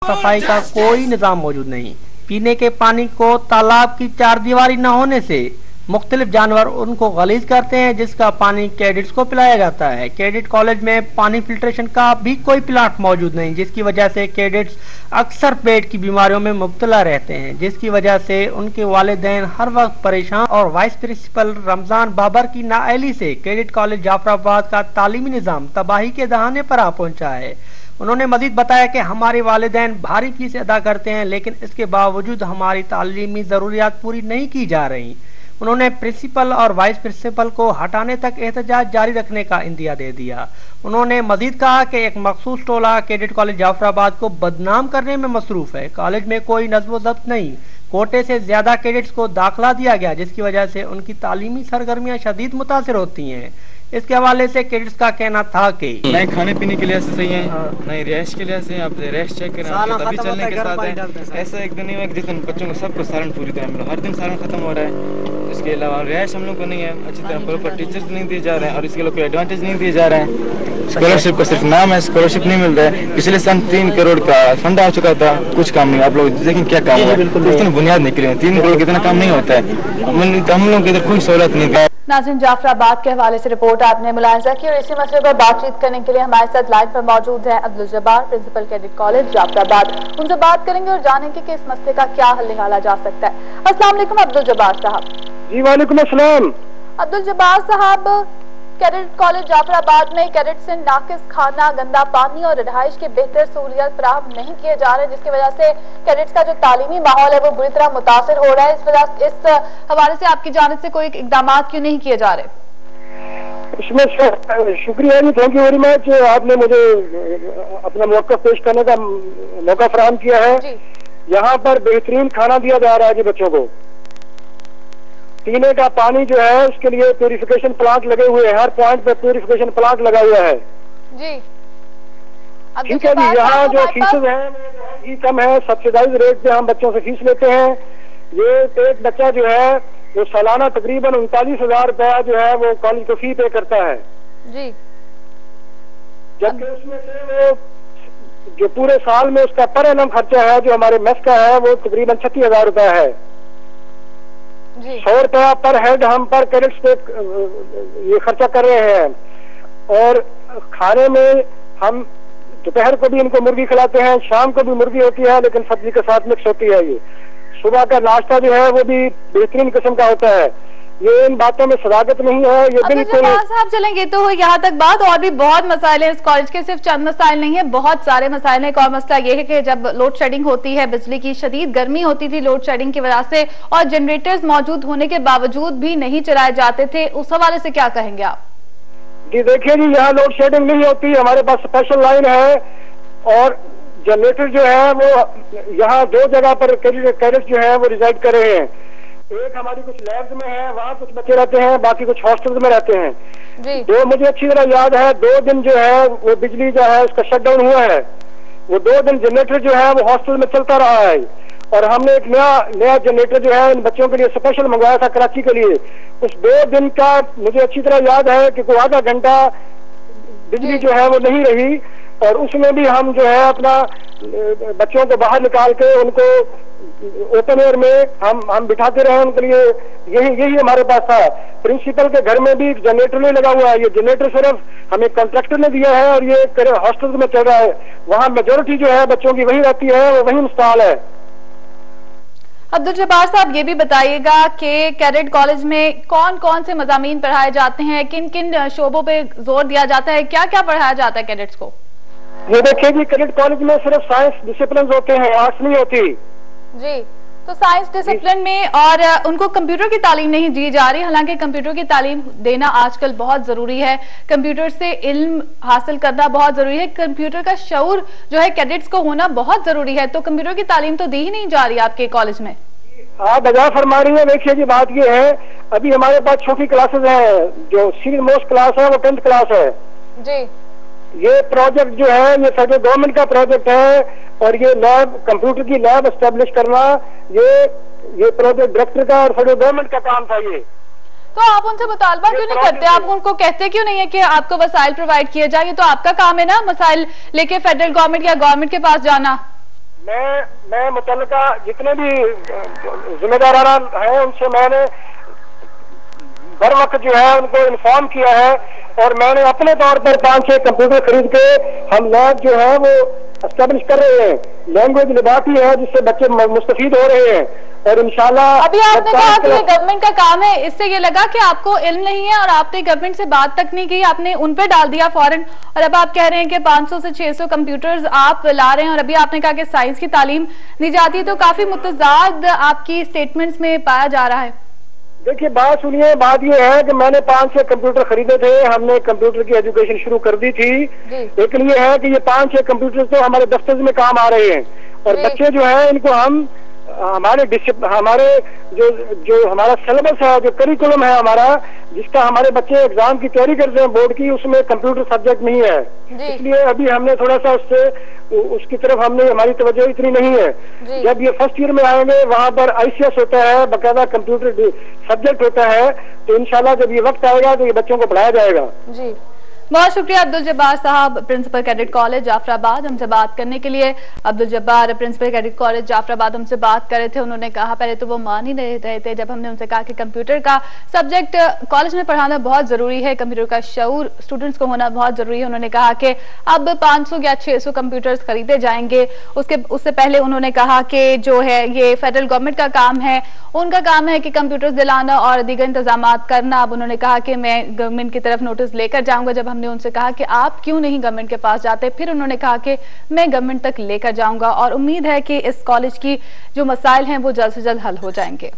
सफाई का कोई निजाम मौजूद नहीं। पीने के पानी को तालाब की चारदीवारी न होने से मुख्तलिफ जानवर उनको गलीज करते हैं, जिसका पानी कैडेट्स को पिलाया जाता है। कैडेट कॉलेज में पानी फिल्ट्रेशन का भी कोई प्लांट मौजूद नहीं, जिसकी वजह से कैडेट्स अक्सर पेट की बीमारियों में मुब्तला रहते हैं, जिसकी वजह से उनके वालिदैन हर वक्त परेशान। और वाइस प्रिंसिपल रमजान बाबर की नाअहली से कैडेट कॉलेज जाफराबाद का तालीमी निज़ाम तबाही के दहाने पर आ पहुंचा है। उन्होंने मजीद बताया कि हमारे वालिदैन भारी फीस अदा करते हैं, लेकिन इसके बावजूद हमारी तालीमी ज़रूरियात पूरी नहीं की जा रही। उन्होंने प्रिंसिपल और वाइस प्रिंसिपल को हटाने तक एहतजाज जारी रखने का इंदिया दे दिया। उन्होंने मजीद कहा कि एक मखसूस टोला कैडेट कॉलेज जाफराबाद को बदनाम करने में मसरूफ है। कॉलेज में कोई नज़्म ज़ब्त नहीं, कोटे से ज्यादा कैडेट्स को दाखिला दिया गया, जिसकी वजह से उनकी तालीमी सरगर्मियां शदीद मुतासिर होती हैं। इसके हवाले से कैडेट्स का कहना था कि नहीं खाने पीने के लिए सही है, नहीं रिहाइश के लिए से आप रिहाइश चेक करें, अभी चलने के साथ है। ऐसा एक दिन नहीं हुआ जिस दिन बच्चों को सबको सालन पूरी तरह मिला, हर दिन सालन खत्म हो रहा है। इसके अलावा रिहाइश हम लोग को नहीं है, अच्छी तरह प्रॉपर टीचर्स नहीं दिए जा रहे हैं और इसके लिए कोई एडवांटेज नहीं दिए जा रहे हैं। स्कॉलरशिप का सिर्फ नाम है, स्कॉलरशिप नहीं मिल रहा है। पिछले साल 3 करोड़ का फंड आ चुका था, कुछ काम नहीं। आप लोग देखें क्या काम है, इतनी बुनियाद निकली है, 3 करोड़ कितना काम नहीं होता है। हम लोग इधर कोई सहूलत नहीं है। नाज़रीन, जाफराबाद के हवाले से रिपोर्ट आपने मुलाहिजा की और इसी मसले पर बातचीत करने के लिए हमारे साथ लाइन पर मौजूद है Abdul Jabbar, principal cadet college Jafarabad. उनसे बात करेंगे और जानेंगे कि इस मसले का क्या हल निकाला जा सकता है। अस्सलाम वालेकुम अब्दुल जब्बार साहब। जी वालेकुम अस्सलाम। अब्दुल जब्बार साहब, कैडेट कॉलेज जाफराबाद में कैडेट से नाकिस खाना, गंदा पानी और रिहाइश की बेहतर सहूलियत फराहम नहीं किए जा रहे, जिसकी वजह से कैडेट्स का जो तालीमी माहौल है वो बुरी तरह मुतासिर हो रहा है। इस हवाले से आपकी जानिब से कोई इकदाम क्यों नहीं किए जा रहे? इसमें शुक्रिया जी, थैंक यू वेरी मच। आपने मुझे अपना मौका पेश करने का मौका फराहम किया है। यहाँ पर बेहतरीन खाना दिया जा रहा है जी बच्चों को। पीने का पानी जो है उसके लिए प्यूरिफिकेशन प्लांट लगे हुए हैं, हर पॉइंट पे प्यूरिफिकेशन प्लांट लगा हुआ है जी। ठीक है जी। यहाँ जो फीसेज है वो कम है, सब्सिडाइज रेट पे हम बच्चों से फीस लेते हैं। ये एक बच्चा जो है वो सालाना तकरीबन 39,000 रुपया जो है वो कॉलेज को फी पे करता है जी। जबकि उसमें से वो जो पूरे साल में उसका पर एनम खर्चा है जो हमारे मेस का है वो तकरीबन 36,000 रुपया है। 100 रुपया पर हेड हम पर कैडेट्स पे ये खर्चा कर रहे हैं। और खाने में हम दोपहर को भी इनको मुर्गी खिलाते हैं, शाम को भी मुर्गी होती है लेकिन सब्जी के साथ मिक्स होती है। ये सुबह का नाश्ता जो है वो भी बेहतरीन किस्म का होता है। ये इन बातों में सदाकत नहीं है। ये बिल्कुल साहब चलेंगे तो यहाँ तक बात, और भी बहुत मसाइल है इस कॉलेज के, सिर्फ चंद मसाइल नहीं है, बहुत सारे मसाइल है। एक और मसला ये है कि जब लोड शेडिंग होती है, बिजली की शदीद गर्मी होती थी लोड शेडिंग की वजह से, और जनरेटर्स मौजूद होने के बावजूद भी नहीं चलाए जाते थे, उस हवाले से क्या कहेंगे आप? जी देखिए जी, यहाँ लोड शेडिंग नहीं होती, हमारे पास स्पेशल लाइन है और जनरेटर जो है वो यहाँ 2 जगह पर कैडेट्स जो है वो रिजाइड कर रहे हैं। एक हमारी कुछ लैब्स में है, वहाँ कुछ बच्चे रहते हैं, बाकी कुछ हॉस्टल्स में रहते हैं जी। 2 मुझे अच्छी तरह याद है, 2 दिन जो है वो बिजली जो है उसका शटडाउन हुआ है। वो 2 दिन जनरेटर जो है वो हॉस्टल में चलता रहा है और हमने एक नया जनरेटर जो है इन बच्चों के लिए स्पेशल मंगवाया था कराची के लिए। उस 2 दिन का मुझे अच्छी तरह याद है कि कोई आधा घंटा बिजली जो है वो नहीं रही और उसमें भी हम जो है अपना बच्चों को बाहर निकाल के उनको ओपन एयर में हम बिठाते रहे उनके लिए। यही हमारे पास था। प्रिंसिपल के घर में भी जनरेटर नहीं लगा हुआ है। ये जनरेटर सिर्फ हमें कॉन्ट्रैक्टर ने दिया है और ये हॉस्टल में चल रहा है। वहाँ मेजोरिटी जो है बच्चों की वही रहती है, वो वही इंस्टॉल है। अब्दुल जब्बार साहब, ये भी बताइएगा कि कैडेट कॉलेज में कौन कौन से मज़ामीन पढ़ाए जाते हैं, किन किन शोबों पे जोर दिया जाता है, क्या क्या पढ़ाया जाता है कैडेट्स को? ये देखिए जी, कैडेट कॉलेज में सिर्फ साइंस डिसिप्लिन होते हैं, आर्ट्स नहीं होती जी। तो साइंस डिसिप्लिन में और उनको कंप्यूटर की तालीम नहीं दी जा रही, हालांकि कंप्यूटर की तालीम देना आजकल बहुत जरूरी है, कंप्यूटर से इल्म हासिल करना बहुत जरूरी है, कंप्यूटर का शऊर जो है कैडेट्स को होना बहुत जरूरी है। तो कंप्यूटर की तालीम तो दी ही नहीं जा रही आपके कॉलेज में? आप बजा फरमा रही है। देखिए जी, बात ये है, अभी हमारे पास छोटी क्लासेस है, जो सीनियर मोस्ट क्लास है वो 10th क्लास है जी। ये प्रोजेक्ट जो है ये फेडरल गवर्नमेंट का प्रोजेक्ट है और ये लैब, कंप्यूटर की लैब एस्टेब्लिश करना ये प्रोजेक्ट डायरेक्टर का और फेडरल गवर्नमेंट का काम था। ये तो आप उनसे मुतालबा क्यों नहीं करते? आप उनको कहते क्यों नहीं है कि आपको वसाइल प्रोवाइड किए जाए? ये तो आपका काम है ना, मसाइल लेके फेडरल गवर्नमेंट या गवर्नमेंट के पास जाना। मैं मुतल्लिका जितने भी जिम्मेदाराना हैं उनसे मैंने बर वक्त जो है उनको इन्फॉर्म किया है, और मैंने अपने तौर पर 5-6 कंप्यूटर खरीद के हम लैब जो है वो एस्टेब्लिश कर रहे हैं। लैंग्वेज लेबोरेटरी है जिससे बच्चे मुस्तफीद हो रहे हैं, और इंशाल्लाह। अभी आपने कहा कि ये गवर्नमेंट का काम है, इससे ये लगा कि आपको इल्म नहीं है और आपने गवर्नमेंट से बात तक नहीं की, आपने उन पे डाल दिया फौरन, और अब आप कह रहे हैं कि 500 से 600 कंप्यूटर्स आप ला रहे हैं, और अभी आपने कहा कि साइंस की तालीम दी जाती है, तो काफी मुतजाद आपकी स्टेटमेंट्स में पाया जा रहा है। देखिए बात सुनिए, बात ये है कि मैंने 5-6 कंप्यूटर खरीदे थे, हमने कंप्यूटर की एजुकेशन शुरू कर दी थी, लेकिन ये है कि ये 5-6 कंप्यूटर तो हमारे दफ्तर में काम आ रहे हैं, और बच्चे जो है इनको हम हमारे जो हमारा सिलेबस है, जो करिकुलम है हमारा, जिसका हमारे बच्चे एग्जाम की तैयारी करते हैं बोर्ड की, उसमें कंप्यूटर सब्जेक्ट नहीं है, इसलिए अभी हमने थोड़ा सा उसकी तरफ हमारी तवज्जो इतनी नहीं है। जब ये फर्स्ट ईयर में आएंगे वहाँ पर ICS होता है, बाकायदा कंप्यूटर सब्जेक्ट होता है, तो इंशाल्लाह जब ये वक्त आएगा तो ये बच्चों को पढ़ाया जाएगा। जी, बहुत शुक्रिया अब्दुल जब्बार साहब, प्रिंसिपल कैडेट कॉलेज जाफराबाद, हमसे बात करने के लिए। Abdul Jabbar principal cadet college Jafarabad हमसे बात कर रहे थे। उन्होंने कहा, पहले तो वो मान ही नहीं रहे थे जब हमने उनसे कहा कि कंप्यूटर का सब्जेक्ट कॉलेज में पढ़ाना बहुत जरूरी है, कंप्यूटर का शऊर स्टूडेंट्स को होना बहुत जरूरी है। उन्होंने कहा कि अब 500 या 600 कंप्यूटर्स खरीदे जाएंगे। उससे पहले उन्होंने कहा कि जो है ये फेडरल गवर्नमेंट का काम है, उनका काम है कि कंप्यूटर्स दिलाना और दीगर इंतजाम करना। अब उन्होंने कहा कि मैं गवर्नमेंट की तरफ नोटिस लेकर जाऊंगा। जब हमने उनसे कहा कि आप क्यों नहीं गवर्नमेंट के पास जाते, फिर उन्होंने कहा कि मैं गवर्नमेंट तक लेकर जाऊंगा, और उम्मीद है कि इस कॉलेज की जो मसाइल हैं वो जल्द से जल्द हल हो जाएंगे।